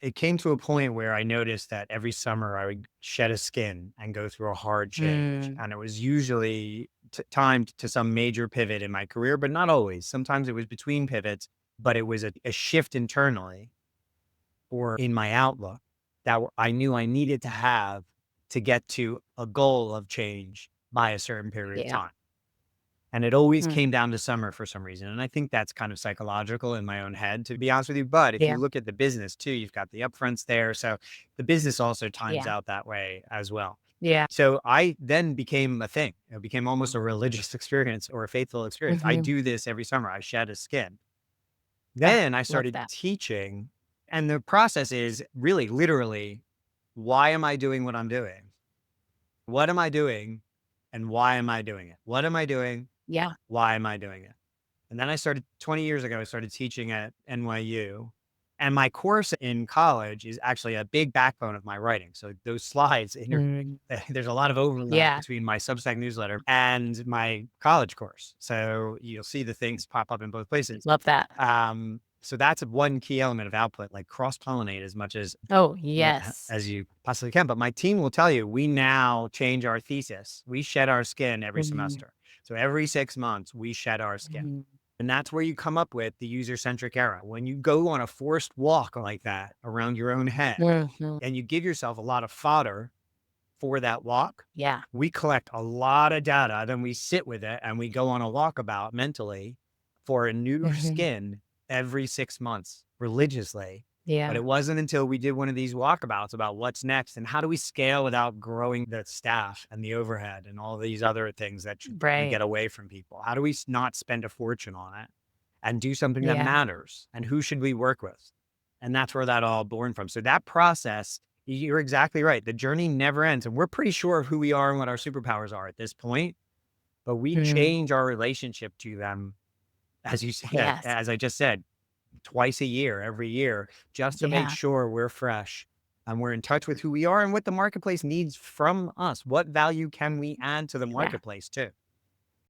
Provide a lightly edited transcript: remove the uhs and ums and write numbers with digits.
it came to a point where I noticed that every summer I would shed a skin and go through a hard change. Mm, And it was usually timed to some major pivot in my career, but not always. Sometimes it was between pivots, but it was a shift internally or in my outlook that I knew I needed to have to get to a goal of change by a certain period of yeah. time. And it always Mm, came down to summer for some reason. And I think that's kind of psychological in my own head, to be honest with you. But if you yeah. look at the business too, you've got the upfronts there. So the business also times Yeah. out that way as well. Yeah. So I then became a thing. It became almost a religious experience or a faithful experience. I Mhm. do this every summer. I shed a skin. Ah, Then I love started that. teaching. And the process is really literally, why am I doing what I'm doing? What am I doing? And why am I doing it? What am I doing? Yeah. Why am I doing it? And then I started 20 years ago, I started teaching at NYU. And my course in college is actually a big backbone of my writing. So those slides, Mm, there's a lot of overlap yeah. between my Substack newsletter and my college course. So you'll see the things pop up in both places. Love that. So that's one key element of output, like cross pollinate as much Oh, yes. as you possibly can. But my team will tell you, we now change our thesis. We shed our skin every Mhm. semester. So every 6 months, we shed our skin. Mhm. And that's where you come up with the user centric era. When you go on a forced walk like that around your own head Mhm. and you give yourself a lot of fodder for that walk, Yeah. we collect a lot of data. Then we sit with it and we go on a walkabout mentally for a new Mhm. skin every 6 months religiously. But Yeah. it wasn't until we did one of these walkabouts about what's next and how do we scale without growing the staff and the overhead and all these other things that we Right. get away from people. How do we not spend a fortune on it and do something that Yeah. matters? And who should we work with? And that's where that all born from. So that process, you're exactly right. The journey never ends. And we're pretty sure of who we are and what our superpowers are at this point, but we Mm. change our relationship to them, as you said, Yes. as I just said, twice a year, every year, just to make Yeah. sure we're fresh and we're in touch with who we are and what the marketplace needs from us. What value can we add to the Yeah. marketplace too?